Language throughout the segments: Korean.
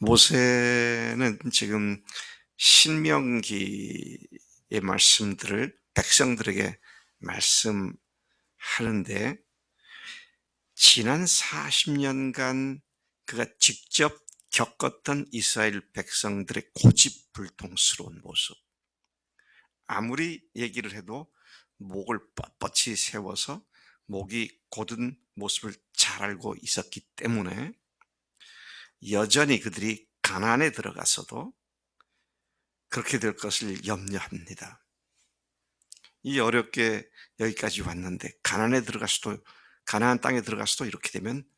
모세는 지금 신명기의 말씀들을 백성들에게 말씀하는데, 지난 40년간 그가 직접 겪었던 이스라엘 백성들의 고집불통스러운 모습, 아무리 얘기를 해도 목을 뻣뻣이 세워서 목이 곧은 모습을 잘 알고 있었기 때문에 여전히 그들이 가나안에 들어가서도 그렇게 될 것을 염려합니다. 이 어렵게 여기까지 왔는데 가나안 땅에 들어가서도 이렇게 되면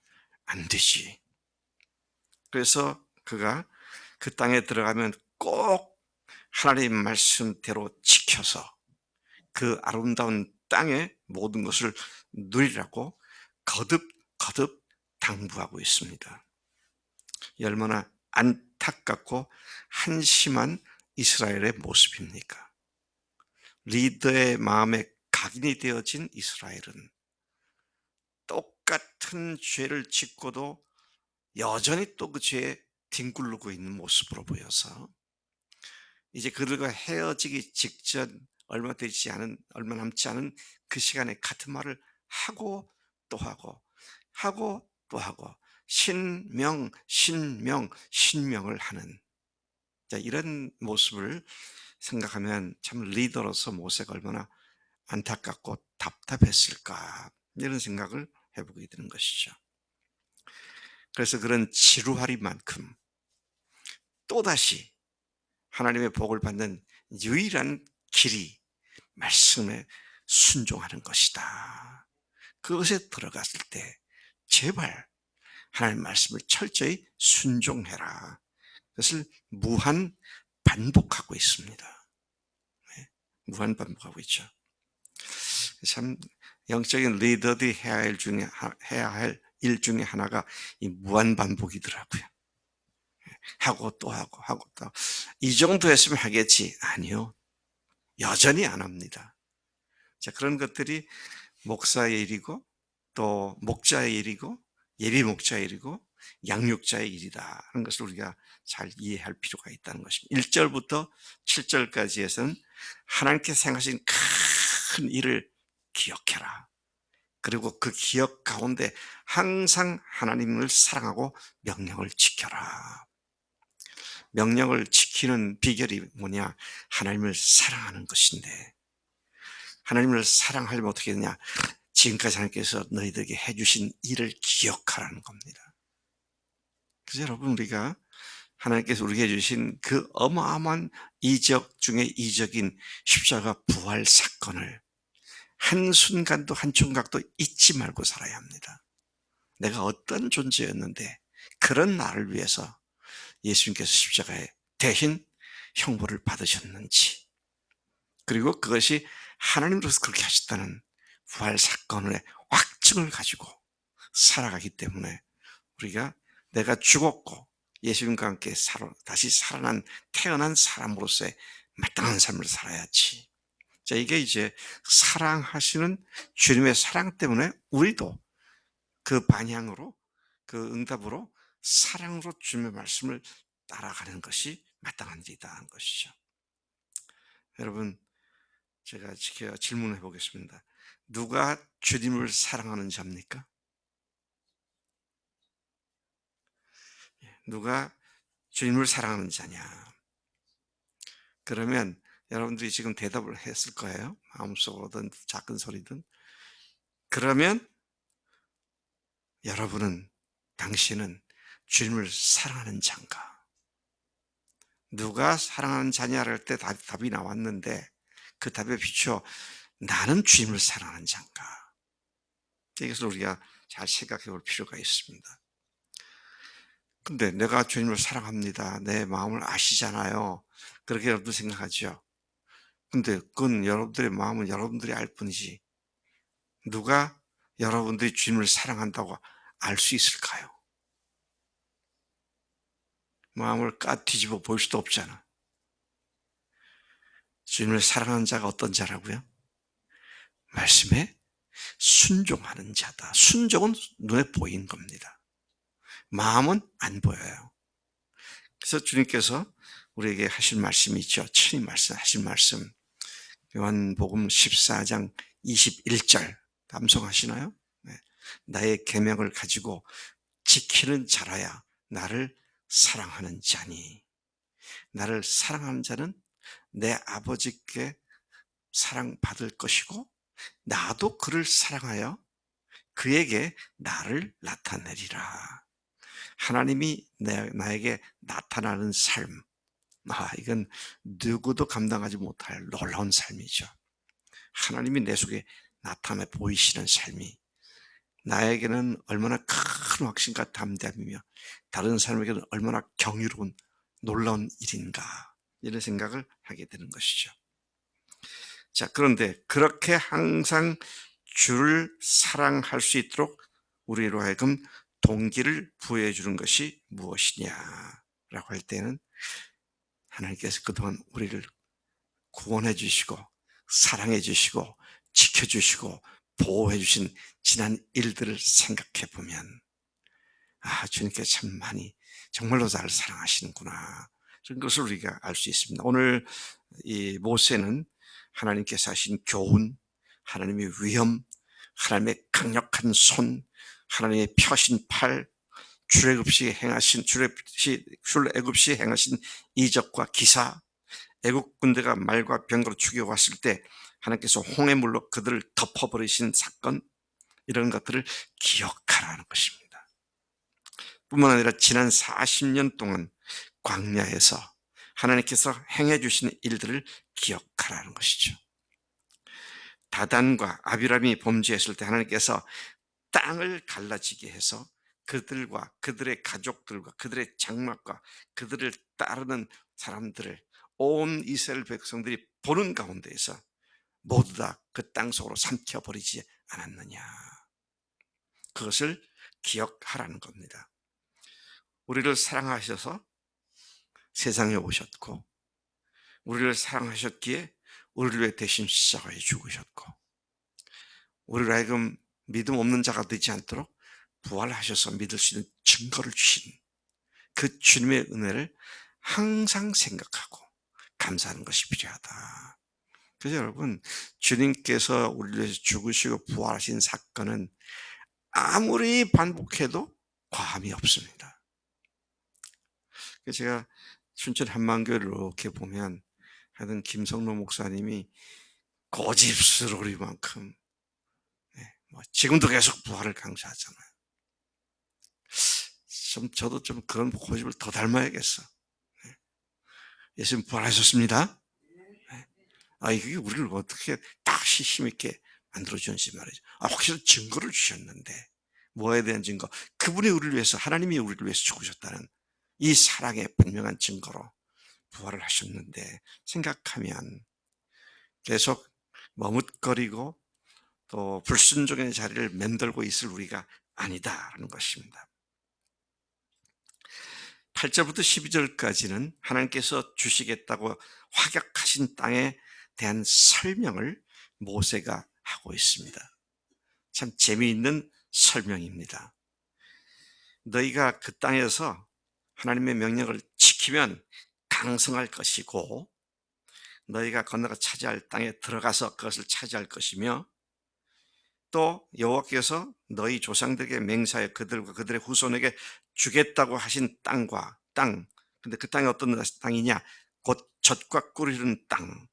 안 되지. 그래서 그가 그 땅에 들어가면 꼭 하나님 말씀대로 지켜서 그 아름다운 땅의 모든 것을 누리라고 거듭 당부하고 있습니다. 얼마나 안타깝고 한심한 이스라엘의 모습입니까? 리더의 마음에 각인이 되어진 이스라엘은 똑같은 죄를 짓고도 여전히 또 그 죄에 뒹굴르고 있는 모습으로 보여서 이제 그들과 헤어지기 직전 얼마 남지 않은 그 시간에 같은 말을 하고 또 하고 신명을 하는, 이런 모습을 생각하면 참 리더로서 모세가 얼마나 안타깝고 답답했을까, 이런 생각을 해보게 되는 것이죠. 그래서 그런 지루하리만큼 또다시 하나님의 복을 받는 유일한 길이 말씀에 순종하는 것이다. 그것에 들어갔을 때 제발 하나님 말씀을 철저히 순종해라. 그것을 무한 반복하고 있습니다. 무한 반복하고 있죠. 참 영적인 리더들이 해야 할 일 중에 하나가 이 무한 반복이더라고요. 하고 또 이 정도 했으면 하겠지. 아니요. 여전히 안 합니다. 자, 그런 것들이 목사의 일이고 또 목자의 일이고 예비 목자의 일이고 양육자의 일이다 하는 것을 우리가 잘 이해할 필요가 있다는 것입니다. 1절부터 7절까지에서는 하나님께서 생각하신 큰 일을 기억해라. 그리고 그 기억 가운데 항상 하나님을 사랑하고 명령을 지켜라. 명령을 지키는 비결이 뭐냐? 하나님을 사랑하는 것인데, 하나님을 사랑하려면 어떻게 되냐? 지금까지 하나님께서 너희들에게 해주신 일을 기억하라는 겁니다. 그래서 여러분, 우리가 하나님께서 우리에게 주신 그 어마어마한 이적 중에 이적인 십자가 부활 사건을 한순간도 한 총각도 잊지 말고 살아야 합니다. 내가 어떤 존재였는데 그런 나를 위해서 예수님께서 십자가에 대신 형벌을 받으셨는지, 그리고 그것이 하나님으로서 그렇게 하셨다는 부활 사건의 확증을 가지고 살아가기 때문에 우리가 내가 죽었고 예수님과 함께 다시 태어난 사람으로서의 마땅한 삶을 살아야지. 자, 이게 이제 사랑하시는 주님의 사랑 때문에 우리도 그 방향으로, 그 응답으로 사랑으로 주님의 말씀을 따라가는 것이 마땅한 일이다 하는 것이죠. 여러분, 제가 질문해 보겠습니다. 누가 주님을 사랑하는 자입니까? 누가 주님을 사랑하는 자냐? 그러면 여러분들이 지금 대답을 했을 거예요. 마음속으로든 작은 소리든. 그러면 당신은 주님을 사랑하는 자인가? 누가 사랑하는 자냐를 할 때 답이 나왔는데 그 답에 비추어 나는 주님을 사랑하는 자인가? 이것을 우리가 잘 생각해 볼 필요가 있습니다. 근데 내가 주님을 사랑합니다. 내 마음을 아시잖아요. 그렇게 여러분들 생각하죠. 근데 그건 여러분들의 마음은 여러분들이 알 뿐이지 누가 여러분들이 주님을 사랑한다고 알 수 있을까요? 마음을 뒤집어 볼 수도 없잖아. 주님을 사랑하는 자가 어떤 자라고요? 말씀에 순종하는 자다. 순종은 눈에 보이는 겁니다. 마음은 안 보여요. 그래서 주님께서 우리에게 하신 말씀이 있죠. 친히 말씀하신 말씀. 요한복음 14장 21절 암송하시나요? 네. 나의 계명을 가지고 지키는 자라야 나를 사랑하는 자니, 나를 사랑하는 자는 내 아버지께 사랑받을 것이고 나도 그를 사랑하여 그에게 나를 나타내리라. 하나님이 나에게 나타나는 삶, 이건 누구도 감당하지 못할 놀라운 삶이죠. 하나님이 내 속에 나타나 보이시는 삶이 나에게는 얼마나 큰 확신과 담대함이며 다른 사람에게는 얼마나 경이로운 놀라운 일인가, 이런 생각을 하게 되는 것이죠. 자, 그런데 그렇게 항상 주를 사랑할 수 있도록 우리로 하여금 동기를 부여해 주는 것이 무엇이냐라고 할 때는, 하나님께서 그동안 우리를 구원해 주시고 사랑해 주시고 지켜 주시고 보호해 주신 지난 일들을 생각해 보면, 주님께 참 많이 정말로 나를 사랑하시는구나, 그런 것을 우리가 알 수 있습니다. 오늘 이 모세는 하나님께서 하신 교훈, 하나님의 위엄, 하나님의 강력한 손, 하나님의 펴신 팔, 출애굽시 행하신 이적과 기사, 애국 군대가 말과 병거로 죽여왔을 때 하나님께서 홍해물로 그들을 덮어버리신 사건, 이런 것들을 기억하라는 것입니다. 뿐만 아니라 지난 40년 동안 광야에서 하나님께서 행해 주신 일들을 기억하라는 것이죠. 다단과 아비람이 범죄했을 때 하나님께서 땅을 갈라지게 해서 그들과 그들의 가족들과 그들의 장막과 그들을 따르는 사람들을, 온 이스라엘 백성들이 보는 가운데에서 모두 다 그 땅 속으로 삼켜버리지 않았느냐, 그것을 기억하라는 겁니다. 우리를 사랑하셔서 세상에 오셨고, 우리를 사랑하셨기에 우리를 위해 대신 십자가에 죽으셨고, 우리를 하여금 믿음 없는 자가 되지 않도록 부활하셔서 믿을 수 있는 증거를 주신 그 주님의 은혜를 항상 생각하고 감사하는 것이 필요하다. 그래서 여러분, 주님께서 우리를 위해서 죽으시고 부활하신 사건은 아무리 반복해도 과함이 없습니다. 제가 춘천 한만교를 이렇게 보면 하여튼 김성로 목사님이 고집스러울 지금도 계속 부활을 강조하잖아요. 저도 좀 그런 고집을 더 닮아야겠어. 예수님 부활하셨습니다. 이게 우리를 어떻게 다시 힘있게 만들어주는지 말이죠. 확실히 증거를 주셨는데, 뭐에 대한 증거? 그분이 우리를 위해서, 하나님이 우리를 위해서 죽으셨다는 이 사랑의 분명한 증거로 부활을 하셨는데, 생각하면 계속 머뭇거리고 또 불순종의 자리를 맴돌고 있을 우리가 아니다라는 것입니다. 8절부터 12절까지는 하나님께서 주시겠다고 확약하신 땅에 대한 설명을 모세가 하고 있습니다. 참 재미있는 설명입니다. 너희가 그 땅에서 하나님의 명령을 지키면 강성할 것이고, 너희가 건너가 차지할 땅에 들어가서 그것을 차지할 것이며, 또 여호와께서 너희 조상들에게 맹세하여 그들과 그들의 후손에게 주겠다고 하신 땅, 근데 그 땅이 어떤 땅이냐? 곧 젖과 꿀이 흐르는 땅,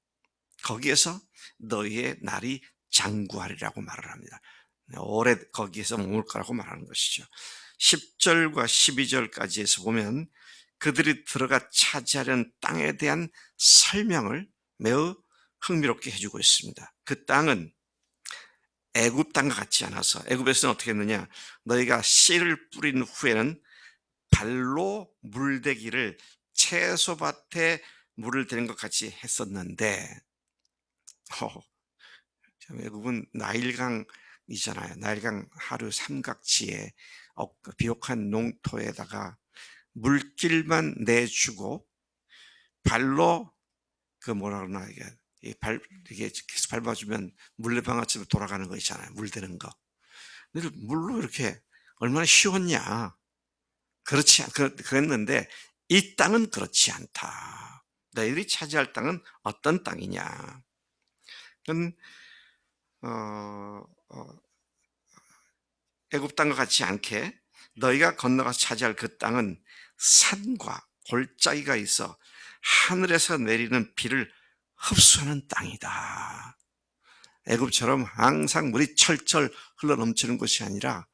거기에서 너희의 날이 장구하리라고 말을 합니다. 오래 거기에서 머물 거라고 말하는 것이죠. 10절과 12절까지에서 보면 그들이 들어가 차지하려는 땅에 대한 설명을 매우 흥미롭게 해주고 있습니다. 그 땅은 애굽 땅과 같지 않아서, 애굽에서는 어떻게 했느냐? 너희가 씨를 뿌린 후에는 발로 물대기를 채소밭에 물을 대는 것 같이 했었는데, 애굽은 나일강이잖아요. 나일강 하류 삼각지에 비옥한 농토에다가 물길만 내주고 발로 뭐라 그러나, 이게 계속 밟아주면 물레방아처럼 돌아가는 거 있잖아요. 물 대는 거. 물로 이렇게 얼마나 쉬웠냐. 그랬는데 이 땅은 그렇지 않다. 너희들이 차지할 땅은 어떤 땅이냐. 그건 어, 어, 애굽 땅과 같지 않게 너희가 건너가서 차지할 그 땅은 산과 골짜기가 있어 하늘에서 내리는 비를 흡수하는 땅이다. 애굽처럼 항상 물이 철철 흘러넘치는 것이 아니라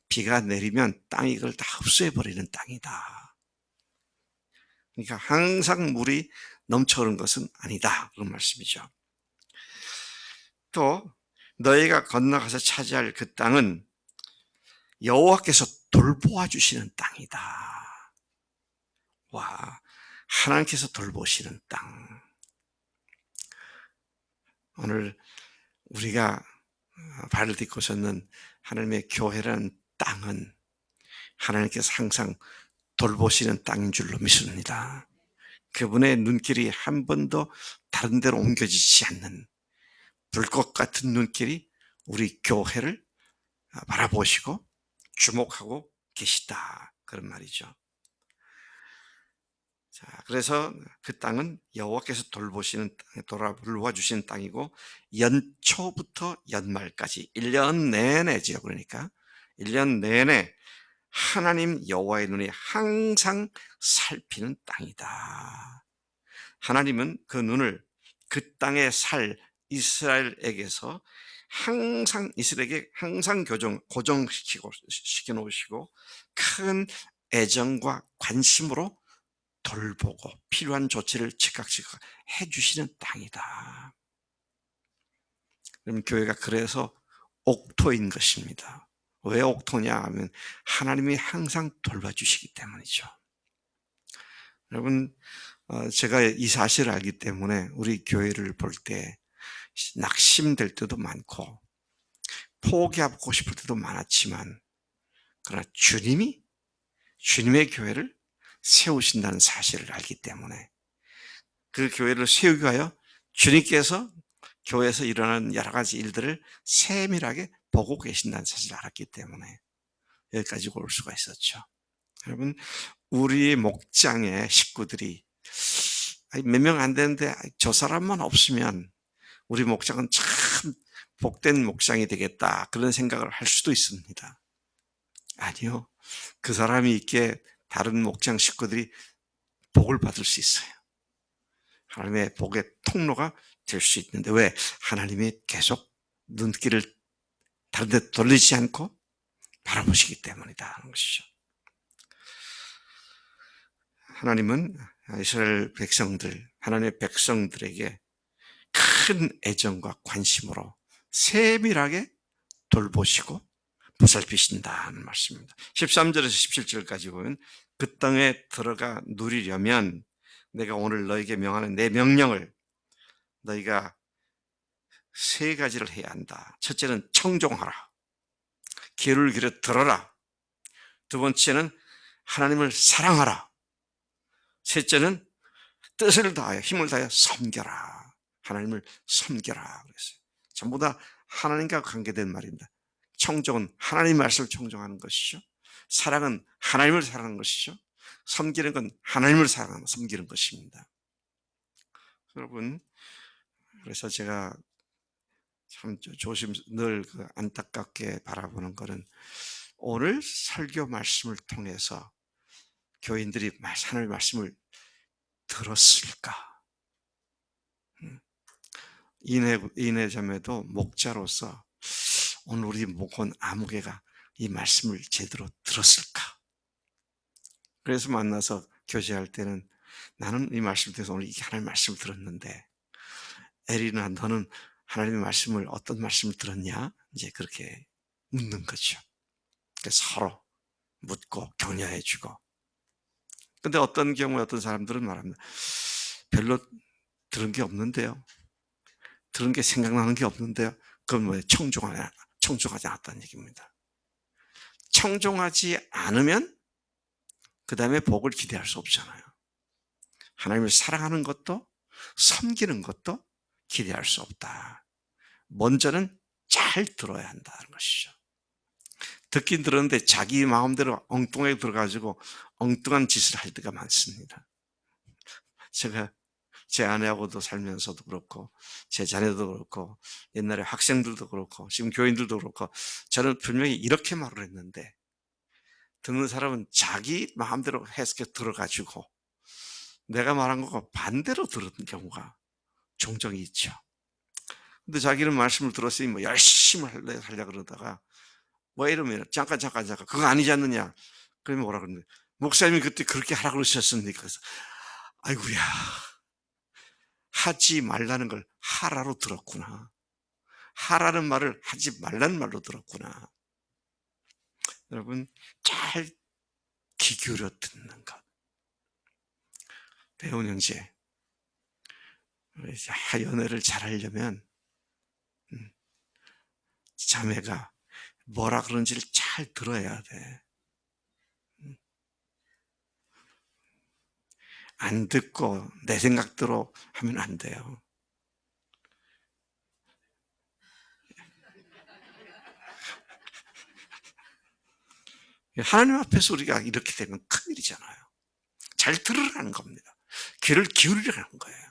비가 내리면 땅이 그걸 다 흡수해버리는 땅이다. 그러니까 항상 물이 넘쳐오는 것은 아니다. 그런 말씀이죠. 또 너희가 건너가서 차지할 그 땅은 여호와께서 돌보아 주시는 땅이다. 와, 하나님께서 돌보시는 땅. 오늘 우리가 발을 딛고 섰는 하나님의 교회라는 땅은 하나님께서 항상 돌보시는 땅인 줄로 믿습니다. 그분의 눈길이 한 번도 다른 데로 옮겨지지 않는 불꽃 같은 눈길이 우리 교회를 바라보시고 주목하고 계시다. 그런 말이죠. 자, 그래서 그 땅은 여호와께서 돌보시는 돌아보아 주시는 땅이고 연초부터 연말까지 1년 내내지요. 그러니까 1년 내내 하나님 여호와의 눈이 항상 살피는 땅이다. 하나님은 그 눈을 그 땅에 살 이스라엘에게서 항상 이스라엘에게 항상 고정시켜 놓으시고 큰 애정과 관심으로 돌보고 필요한 조치를 즉각 해주시는 땅이다. 그럼 교회가 그래서 옥토인 것입니다. 왜 옥토냐 하면 하나님이 항상 돌봐주시기 때문이죠. 여러분, 제가 이 사실을 알기 때문에 우리 교회를 볼 때 낙심될 때도 많고 포기하고 싶을 때도 많았지만 그러나 주님의 교회를 세우신다는 사실을 알기 때문에 그 교회를 세우기 위하여 주님께서 교회에서 일어나는 여러 가지 일들을 세밀하게 보고 계신다는 사실을 알았기 때문에 여기까지 올 수가 있었죠. 여러분, 우리 목장의 식구들이 몇 명 안 되는데 저 사람만 없으면 우리 목장은 참 복된 목장이 되겠다, 그런 생각을 할 수도 있습니다. 아니요. 그 사람이 있기에 다른 목장 식구들이 복을 받을 수 있어요. 하나님의 복의 통로가 될 수 있는데 왜? 하나님이 계속 눈길을 다른 데 돌리지 않고 바라보시기 때문이다 하는 것이죠. 하나님은 이스라엘 백성들, 하나님의 백성들에게 큰 애정과 관심으로 세밀하게 돌보시고 보살피신다는 말씀입니다. 13절에서 17절까지 보면 그 땅에 들어가 누리려면 내가 오늘 너에게 명하는 내 명령을 너희가 세 가지를 해야 한다. 첫째는 청종하라. 귀를 기울여 들어라. 두 번째는 하나님을 사랑하라. 셋째는 뜻을 다하여 힘을 다하여 섬겨라. 하나님을 섬겨라 그랬어요. 전부 다 하나님과 관계된 말입니다. 청종은 하나님 말씀을 청종하는 것이죠. 사랑은 하나님을 사랑하는 것이죠. 섬기는 건 하나님을 사랑하는 섬기는 것입니다. 여러분, 그래서 제가 참 늘 안타깝게 바라보는 것은 오늘 설교 말씀을 통해서 교인들이 하나님의 말씀을 들었을까? 이내자매도 목자로서 오늘 우리 목원 아무개가 이 말씀을 제대로 들었을까? 그래서 만나서 교제할 때는 나는 이 말씀을 통해서 오늘 이게 하나님의 말씀을 들었는데 에리나 너는 하나님의 말씀을 어떤 말씀을 들었냐? 이제 그렇게 묻는 거죠. 서로 묻고 격려해주고. 근데 어떤 경우에 어떤 사람들은 말합니다. 별로 들은 게 없는데요. 들은 게 생각나는 게 없는데요. 그건 뭐예요? 청종하지 않았다는 얘기입니다. 청종하지 않으면 그 다음에 복을 기대할 수 없잖아요. 하나님을 사랑하는 것도 섬기는 것도 기대할 수 없다. 먼저는 잘 들어야 한다는 것이죠. 듣긴 들었는데 자기 마음대로 엉뚱하게 들어가지고 엉뚱한 짓을 할 때가 많습니다. 제가 제 아내하고도 살면서도 그렇고 제 자녀도 그렇고 옛날에 학생들도 그렇고 지금 교인들도 그렇고 저는 분명히 이렇게 말을 했는데 듣는 사람은 자기 마음대로 해석해 들어가지고 내가 말한 것과 반대로 들은 경우가 종종 있죠. 근데 자기는 말씀을 들었으니 뭐 열심히 하려고 그러다가 뭐 이러면 잠깐 그거 아니지 않느냐. 그러면 뭐라 그러는데 목사님이 그때 그렇게 하라 그러셨습니까? 그래서 아이고야, 하지 말라는 걸 하라로 들었구나. 하라는 말을 하지 말라는 말로 들었구나. 여러분, 잘 귀 기울여 듣는 것. 배운 형제, 연애를 잘하려면 자매가 뭐라 그런지를 잘 들어야 돼. 안 듣고 내 생각대로 하면 안 돼요. 하나님 앞에서 우리가 이렇게 되면 큰일이잖아요. 잘 들으라는 겁니다. 귀를 기울이라는 거예요.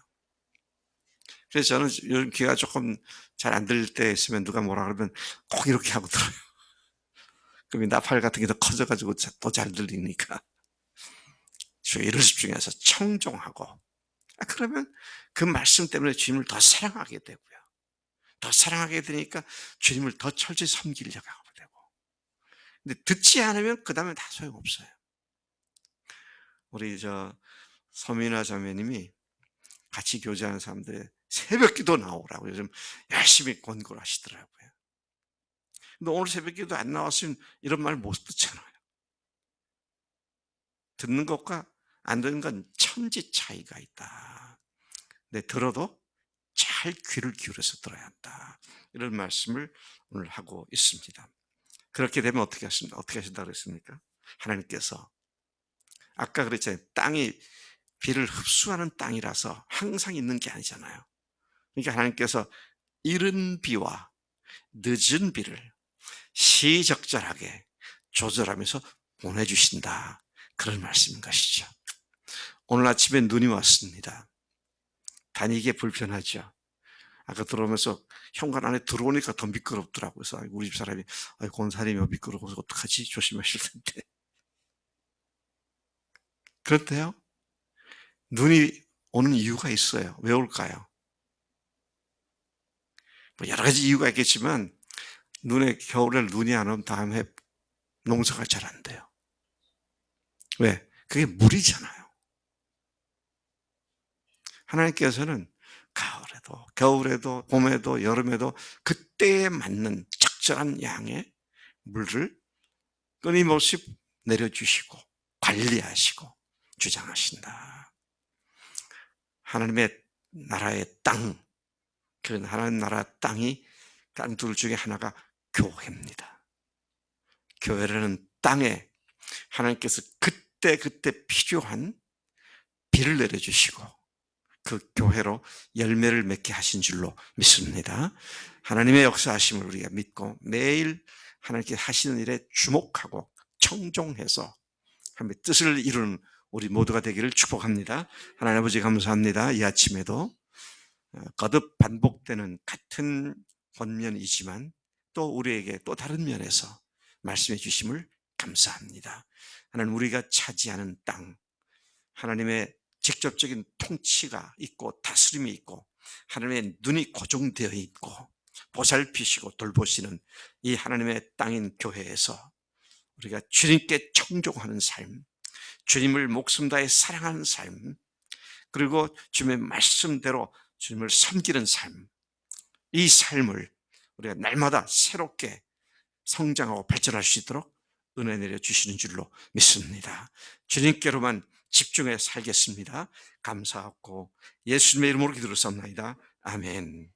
그래서 저는 요즘 귀가 조금 잘 안 들릴 때 있으면 누가 뭐라 그러면 꼭 이렇게 하고 들어요. 그럼 나팔 같은 게 더 커져가지고 더 잘 들리니까. 주의를 집중해서 청종하고, 그러면 그 말씀 때문에 주님을 더 사랑하게 되고요. 더 사랑하게 되니까 주님을 더 철저히 섬기려고 하게 되고. 근데 듣지 않으면 그 다음에 다 소용없어요. 우리 서민아 자매님이 같이 교제하는 사람들의 새벽 기도 나오라고 요즘 열심히 권고를 하시더라고요. 근데 오늘 새벽 기도 안 나왔으면 이런 말 못 듣잖아요. 듣는 것과 안 듣는 건 천지 차이가 있다. 근데 들어도 잘 귀를 기울여서 들어야 한다. 이런 말씀을 오늘 하고 있습니다. 그렇게 되면 어떻게 하십니까? 어떻게 하신다 그랬습니까? 하나님께서 아까 그랬잖아요. 땅이 비를 흡수하는 땅이라서 항상 있는 게 아니잖아요. 그러니까 하나님께서 이른 비와 늦은 비를 시적절하게 조절하면서 보내주신다. 그런 말씀인 것이죠. 오늘 아침에 눈이 왔습니다. 다니기에 불편하죠. 아까 들어오면서 현관 안에 들어오니까 더 미끄럽더라고요. 그래서 우리 집 사람이 권사님이 미끄러워서 어떡하지? 조심하실 텐데. 그런데요, 눈이 오는 이유가 있어요. 왜 올까요? 뭐 여러 가지 이유가 있겠지만 겨울에 눈이 안 오면 다음에 농사가 잘 안 돼요. 왜? 그게 물이잖아요. 하나님께서는 가을에도 겨울에도 봄에도 여름에도 그때에 맞는 적절한 양의 물을 끊임없이 내려주시고 관리하시고 주장하신다. 하나님의 나라의 땅, 그 하나님 나라 땅이 딴 둘 중에 하나가 교회입니다. 교회라는 땅에 하나님께서 그때 필요한 비를 내려주시고 그 교회로 열매를 맺게 하신 줄로 믿습니다. 하나님의 역사하심을 우리가 믿고 매일 하나님께 하시는 일에 주목하고 청종해서 하나님의 뜻을 이루는 우리 모두가 되기를 축복합니다. 하나님 아버지 감사합니다. 이 아침에도 거듭 반복되는 같은 권면이지만 또 우리에게 또 다른 면에서 말씀해 주심을 감사합니다. 하나님, 우리가 차지하는 땅, 하나님의 직접적인 통치가 있고 다스림이 있고 하나님의 눈이 고정되어 있고 보살피시고 돌보시는 이 하나님의 땅인 교회에서 우리가 주님께 청종하는 삶, 주님을 목숨 다해 사랑하는 삶, 그리고 주님의 말씀대로 주님을 섬기는 삶, 이 삶을 우리가 날마다 새롭게 성장하고 발전할 수 있도록 은혜 내려 주시는 줄로 믿습니다. 주님께로만 집중해 살겠습니다. 감사하고 예수님의 이름으로 기도를 쌉나이다. 아멘.